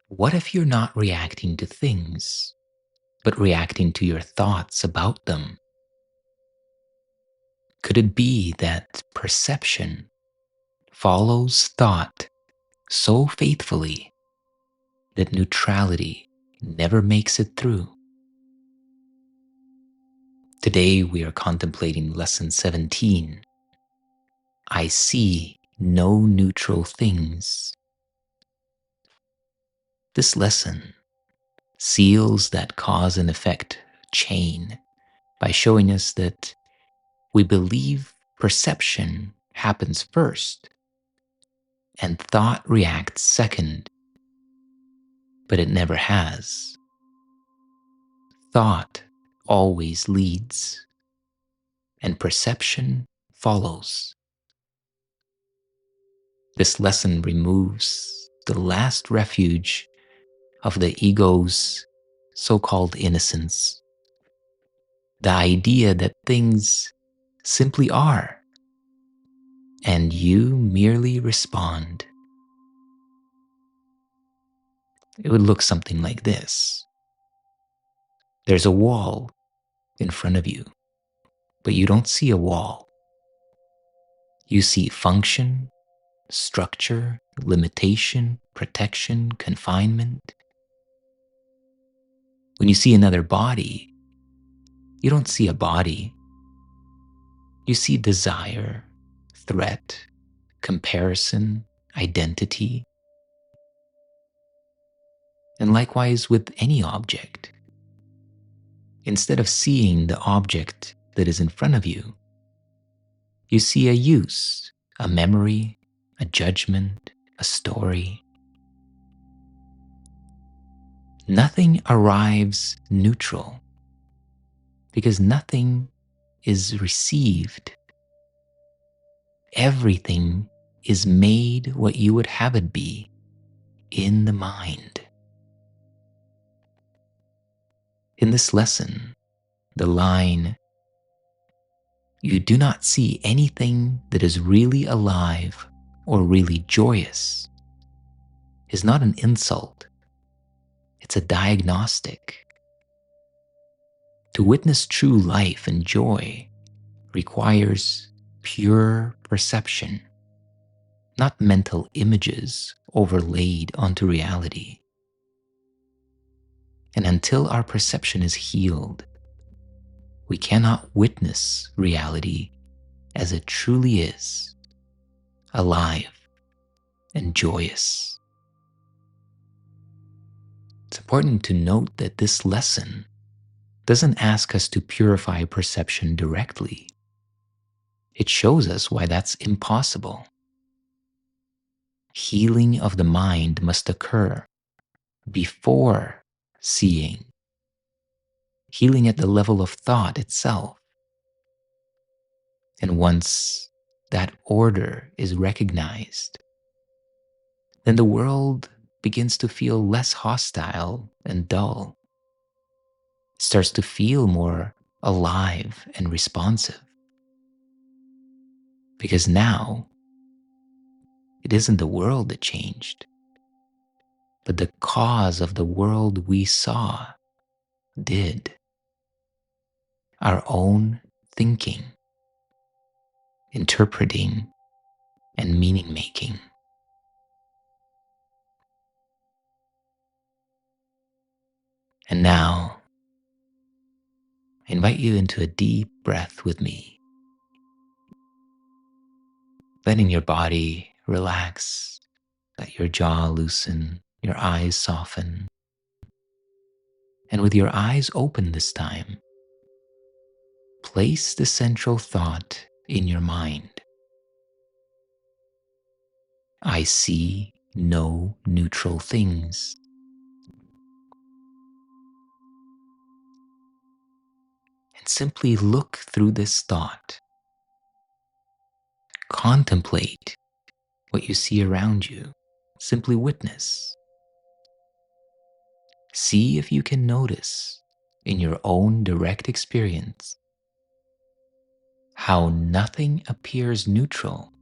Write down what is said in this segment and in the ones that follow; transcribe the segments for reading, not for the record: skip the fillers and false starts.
What if you're not reacting to things, but reacting to your thoughts about them? Could it be that perception follows thought so faithfully that neutrality never makes it through? Today we are contemplating Lesson 17. I see no neutral things. This lesson seals that cause and effect chain by showing us that we believe perception happens first and thought reacts second, but it never has. Thought always leads, and perception follows. This lesson removes the last refuge of the ego's so-called innocence, the idea that things simply are, and you merely respond. It would look something like this. There's a wall in front of you, but you don't see a wall. You see function, structure, limitation, protection, confinement. When you see another body, you don't see a body. You see desire, threat, comparison, identity. And likewise with any object. Instead of seeing the object that is in front of you, you see a use, a memory, a judgment, a story. Nothing arrives neutral because nothing is received. Everything is made what you would have it be in the mind. In this lesson, the line, "You do not see anything that is really alive or really joyous," is not an insult. It's a diagnostic. To witness true life and joy requires pure perception, not mental images overlaid onto reality. And until our perception is healed, we cannot witness reality as it truly is, alive and joyous. It's important to note that this lesson doesn't ask us to purify perception directly. It shows us why that's impossible. Healing of the mind must occur before seeing. Healing at the level of thought itself. And once that order is recognized, then the world begins to feel less hostile and dull. It starts to feel more alive and responsive. Because now, it isn't the world that changed, but the cause of the world we saw did. Our own thinking, interpreting, and meaning making. And now, I invite you into a deep breath with me, letting your body relax, let your jaw loosen, your eyes soften. And with your eyes open this time, place the central thought in your mind. I see no neutral things. And simply look through this thought. Contemplate what you see around you. Simply witness. See if you can notice in your own direct experience how nothing appears neutral,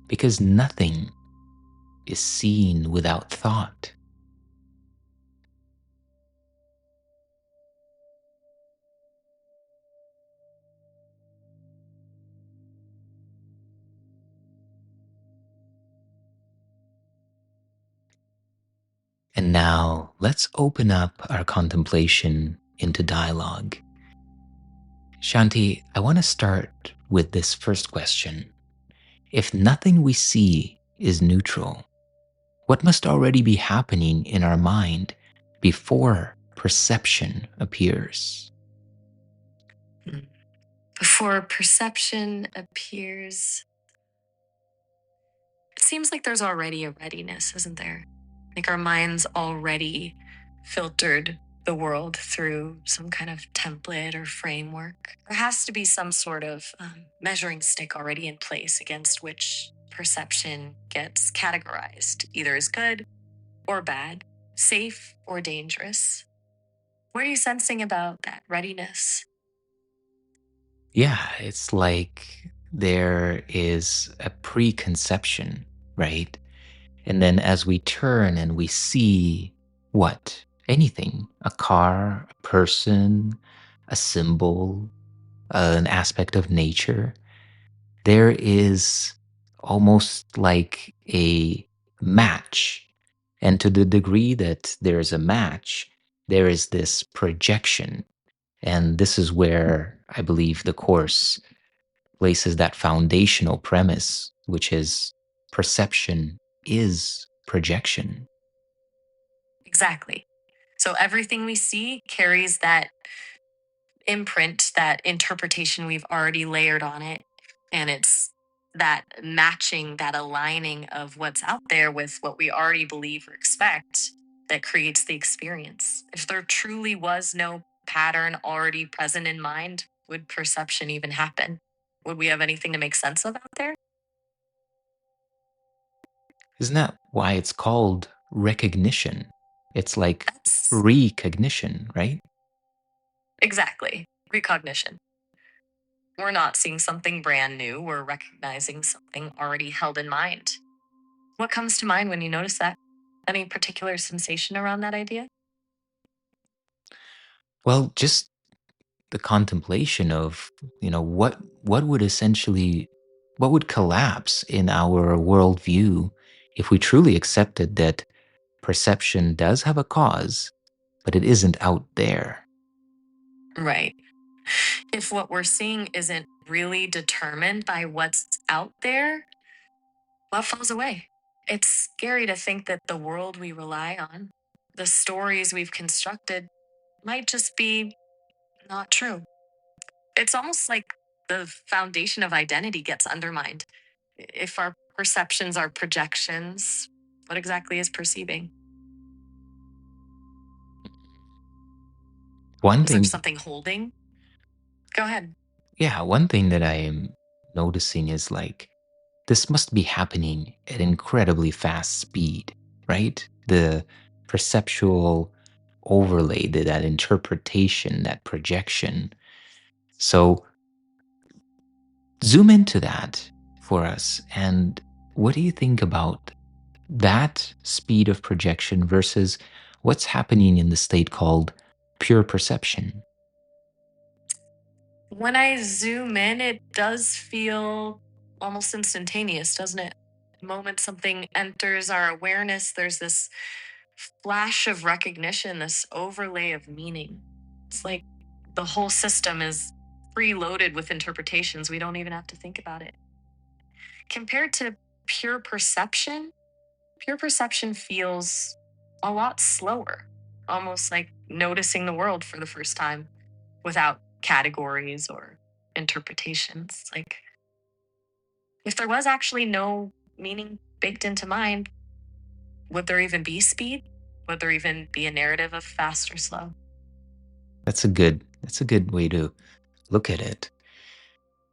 because nothing is seen without thought. And now let's open up our contemplation into dialogue. Shanti, I want to start with this first question. If nothing we see is neutral, what must already be happening in our mind before perception appears? Before perception appears, it seems like there's already a readiness, isn't there? Like our mind's already filtered the world through some kind of template or framework. There has to be some sort of measuring stick already in place against which perception gets categorized, either as good or bad, safe or dangerous. What are you sensing about that readiness? Yeah, it's like there is a preconception, right? And then as we turn and we see what? Anything, a car, a person, a symbol, an aspect of nature, there is almost like a match. And to the degree that there is a match, there is this projection. And this is where I believe the Course places that foundational premise, which is perception is projection. Exactly. So everything we see carries that imprint, that interpretation we've already layered on it. And it's that matching, that aligning of what's out there with what we already believe or expect that creates the experience. If there truly was no pattern already present in mind, would perception even happen? Would we have anything to make sense of out there? Isn't that why it's called recognition? It's like That's recognition, right? exactly recognition. We're not seeing something brand new, we're recognizing something already held in mind. What comes to mind when you notice that? Any particular sensation around that idea? Well, just the contemplation of, what would essentially, what would collapse in our worldview if we truly accepted that perception does have a cause, but it isn't out there. Right. If what we're seeing isn't really determined by what's out there, what falls away? It's scary to think that the world we rely on, the stories we've constructed, might just be not true. It's almost like the foundation of identity gets undermined. If our perceptions are projections, what exactly is perceiving? One Is there thing, something holding? Go ahead. yeah, one thing that I am noticing is like this must be happening at incredibly fast speed, right? The perceptual overlay, that interpretation, that projection. So zoom into that for us. And what do you think about that speed of projection versus what's happening in the state called pure perception? When I zoom in, it does feel almost instantaneous, doesn't it? The moment something enters our awareness, there's this flash of recognition, this overlay of meaning. It's like the whole system is preloaded with interpretations. We don't even have to think about it. Compared to pure perception, pure perception feels a lot slower, almost like noticing the world for the first time without categories or interpretations. Like if there was actually no meaning baked into mind, would there even be speed? Would there even be a narrative of fast or slow? That's a good way to look at it.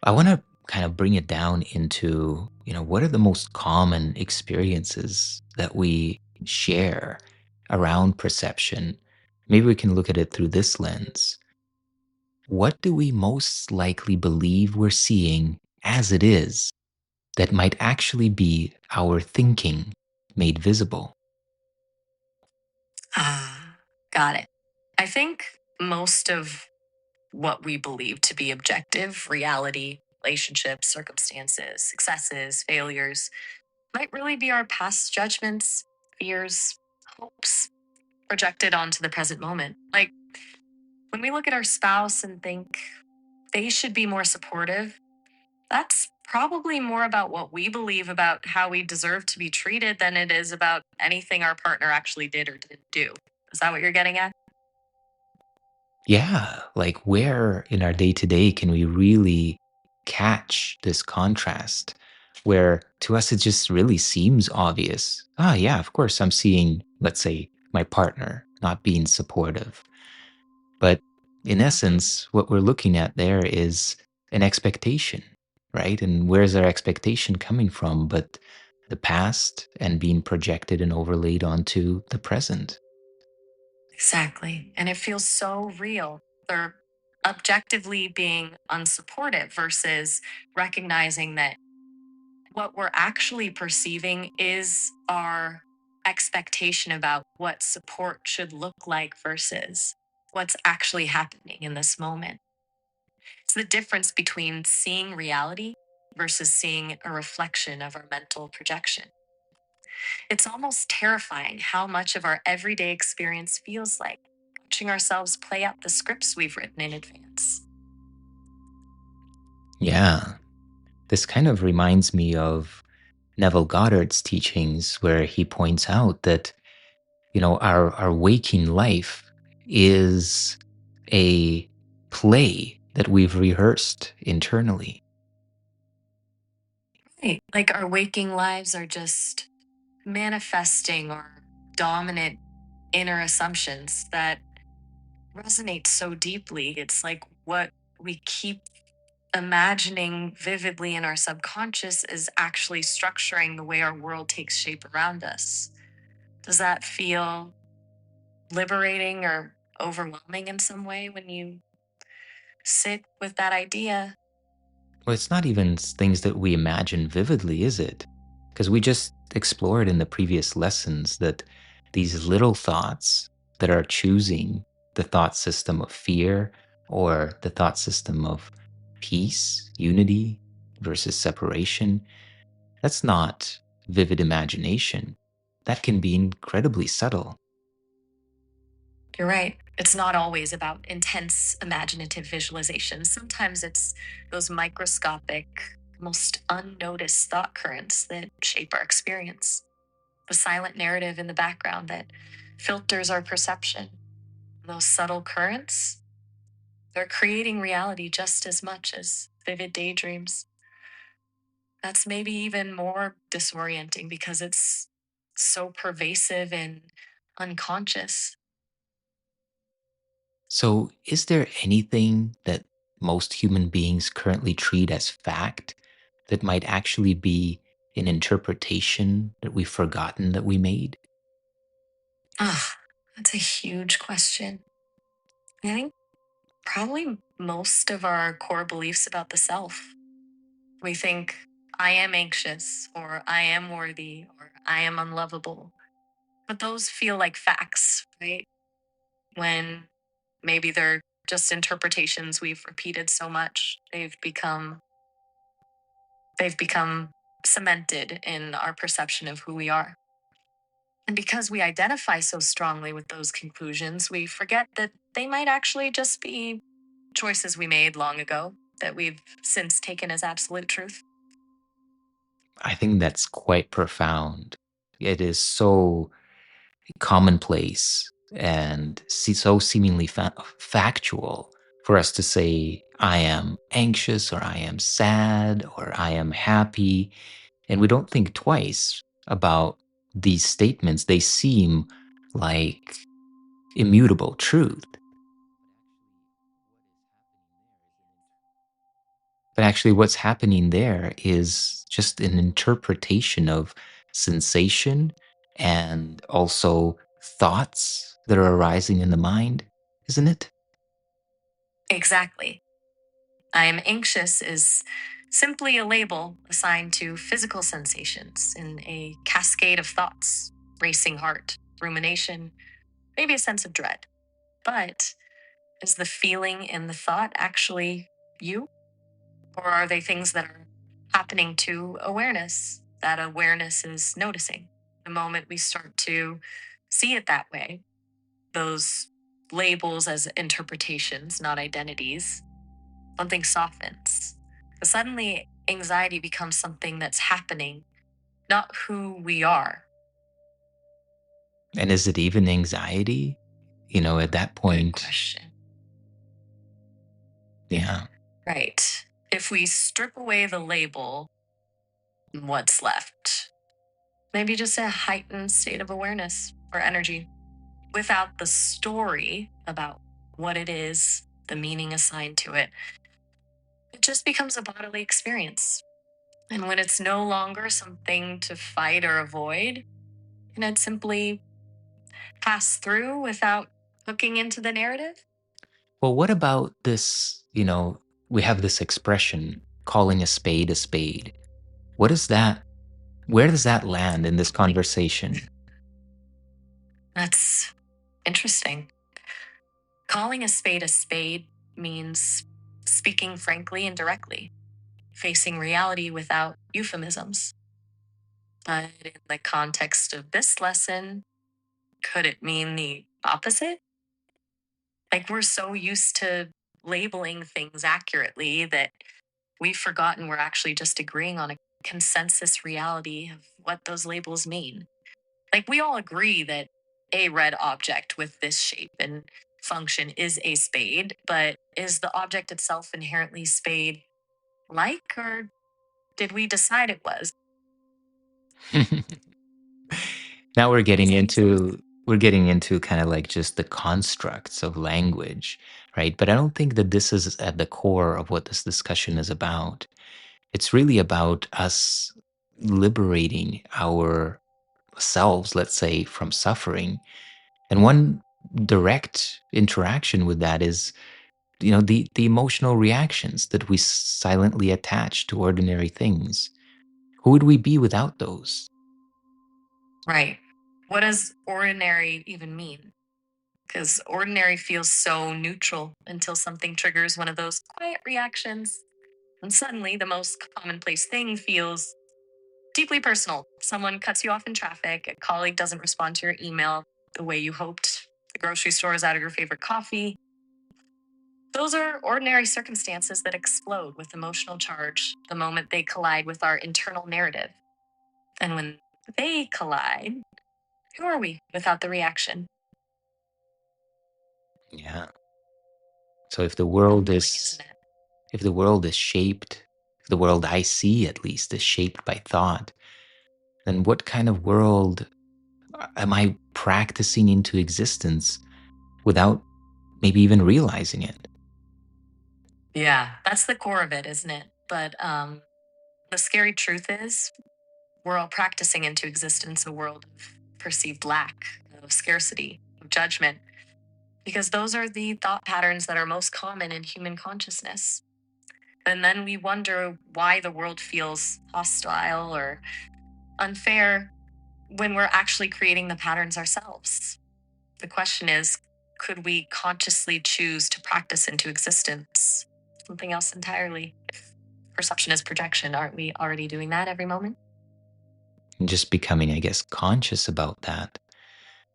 I want to kind of bring it down into, what are the most common experiences that we share around perception? Maybe we can look at it through this lens. What do we most likely believe we're seeing as it is that might actually be our thinking made visible? Ah, got it. I think most of what we believe to be objective reality, relationships, circumstances, successes, failures might really be our past judgments, fears, hopes projected onto the present moment. Like when we look at our spouse and think they should be more supportive, that's probably more about what we believe about how we deserve to be treated than it is about anything our partner actually did or didn't do. Is that what you're getting at? Yeah, like where in our day to day can we really catch this contrast where to us it just really seems obvious? Ah, yeah, of course, I'm seeing, let's say, my partner not being supportive. But in Hmm. essence, what we're looking at there is an expectation, right? And where's our expectation coming from? But the past and being projected and overlaid onto the present. Exactly. And it feels so real. They're objectively being unsupportive versus recognizing that what we're actually perceiving is our expectation about what support should look like versus what's actually happening in this moment. It's the difference between seeing reality versus seeing a reflection of our mental projection. It's almost terrifying how much of our everyday experience feels like watching ourselves play out the scripts we've written in advance. Yeah. This kind of reminds me of Neville Goddard's teachings, where he points out that, our waking life is a play that we've rehearsed internally. Right. Like our waking lives are just manifesting or dominant inner assumptions that resonate so deeply. It's like what we keep imagining vividly in our subconscious is actually structuring the way our world takes shape around us. Does that feel liberating or overwhelming in some way when you sit with that idea? Well, it's not even things that we imagine vividly, is it? Because we just explored in the previous lessons that these little thoughts that are choosing the thought system of fear or the thought system of peace, unity versus separation, that's not vivid imagination. That can be incredibly subtle. You're right. It's not always about intense imaginative visualization. Sometimes it's those microscopic, almost unnoticed thought currents that shape our experience. The silent narrative in the background that filters our perception. Those subtle currents, they're creating reality just as much as vivid daydreams. That's maybe even more disorienting because it's so pervasive and unconscious. So, is there anything that most human beings currently treat as fact that might actually be an interpretation that we've forgotten that we made? Ah, that's a huge question. I think probably most of our core beliefs about the self. We think, I am anxious, or I am worthy, or I am unlovable. But those feel like facts, right? When maybe they're just interpretations we've repeated so much, they've become cemented in our perception of who we are. And because we identify so strongly with those conclusions, we forget that they might actually just be choices we made long ago that we've since taken as absolute truth. I think that's quite profound. It is so commonplace and so seemingly factual for us to say, I am anxious, or I am sad, or I am happy. And we don't think twice about these statements. They seem like immutable truth. But actually, what's happening there is just an interpretation of sensation and also thoughts that are arising in the mind, isn't it? Exactly. I am anxious is simply a label assigned to physical sensations in a cascade of thoughts, racing heart, rumination, maybe a sense of dread. But is the feeling in the thought actually you? Or are they things that are happening to awareness that awareness is noticing? The moment we start to see it that way, those labels as interpretations, not identities, something softens. But suddenly, anxiety becomes something that's happening, not who we are. And is it even anxiety? At that Good point, question. yeah. Right. If we strip away the label, what's left? Maybe just a heightened state of awareness or energy without the story about what it is, the meaning assigned to it. It just becomes a bodily experience. And when it's no longer something to fight or avoid, and it simply pass through without hooking into the narrative? Well, what about this? We have this expression, calling a spade a spade. What is that? Where does that land in this conversation? That's interesting. Calling a spade means speaking frankly and directly, facing reality without euphemisms. But in the context of this lesson, could it mean the opposite? Like we're so used to labeling things accurately that we've forgotten we're actually just agreeing on a consensus reality of what those labels mean. Like we all agree that a red object with this shape and function is a spade, but is the object itself inherently spade like, or did we decide it was? Now we're getting These things. into kind of like just the constructs of language, right? But I don't think that this is at the core of what this discussion is about. It's really about us liberating ourselves, let's say, from suffering. And one direct interaction with that is, the emotional reactions that we silently attach to ordinary things. Who would we be without those? Right. What does ordinary even mean? Because ordinary feels so neutral until something triggers one of those quiet reactions. And suddenly, the most commonplace thing feels deeply personal. Someone cuts you off in traffic, a colleague doesn't respond to your email the way you hoped, the grocery store is out of your favorite coffee. Those are ordinary circumstances that explode with emotional charge the moment they collide with our internal narrative. And when they collide, who are we without the reaction? Yeah. So if the world Humbling, is isn't it? if the world is shaped, if the world I see at least is shaped by thought, then what kind of world am I practicing into existence without maybe even realizing it? Yeah, that's the core of it, isn't it? But the scary truth is, we're all practicing into existence a world of perceived lack, of scarcity, of judgment, because those are the thought patterns that are most common in human consciousness. And then we wonder why the world feels hostile or unfair when we're actually creating the patterns ourselves. The question is, could we consciously choose to practice into existence something else entirely? If perception is projection, aren't we already doing that every moment? And just becoming, I guess, conscious about that.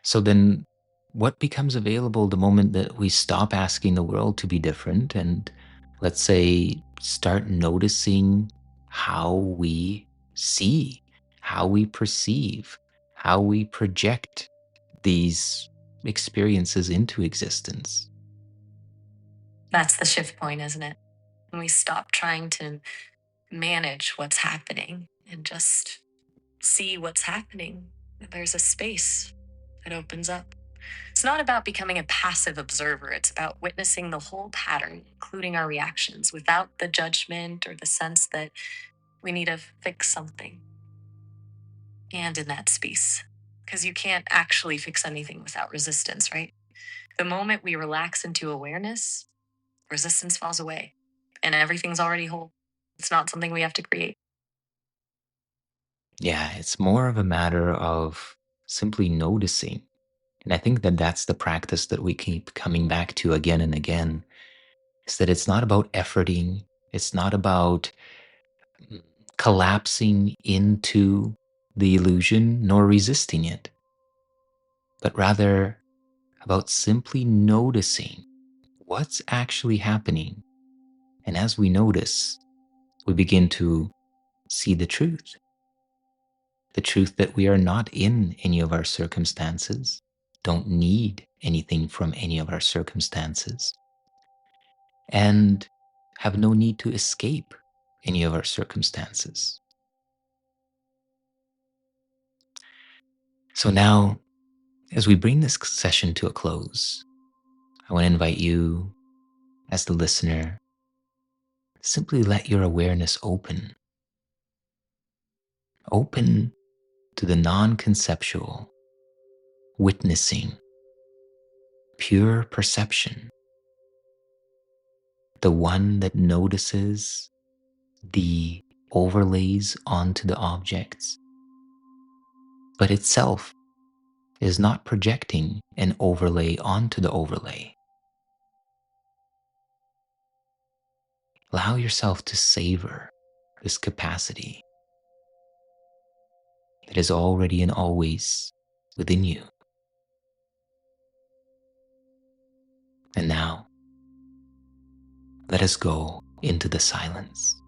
So then what becomes available the moment that we stop asking the world to be different and, let's say, start noticing how we see, how we perceive, how we project these experiences into existence? That's the shift point, isn't it? When we stop trying to manage what's happening and just see what's happening, there's a space that opens up. It's not about becoming a passive observer. It's about witnessing the whole pattern, including our reactions, without the judgment or the sense that we need to fix something. And in that space, because you can't actually fix anything without resistance, right? The moment we relax into awareness, resistance falls away and everything's already whole. It's not something we have to create. Yeah, it's more of a matter of simply noticing. And I think that that's the practice that we keep coming back to again and again, is that it's not about efforting, it's not about collapsing into the illusion nor resisting it. but rather about simply noticing what's actually happening. And as we notice, we begin to see the truth that we are not in any of our circumstances, don't need anything from any of our circumstances, and have no need to escape any of our circumstances. So now, as we bring this session to a close, I want to invite you, as the listener, simply let your awareness open to the non-conceptual, witnessing, pure perception, the one that notices the overlays onto the objects, but itself is not projecting an overlay onto the overlay. Allow yourself to savor this capacity that is already and always within you. And now, let us go into the silence.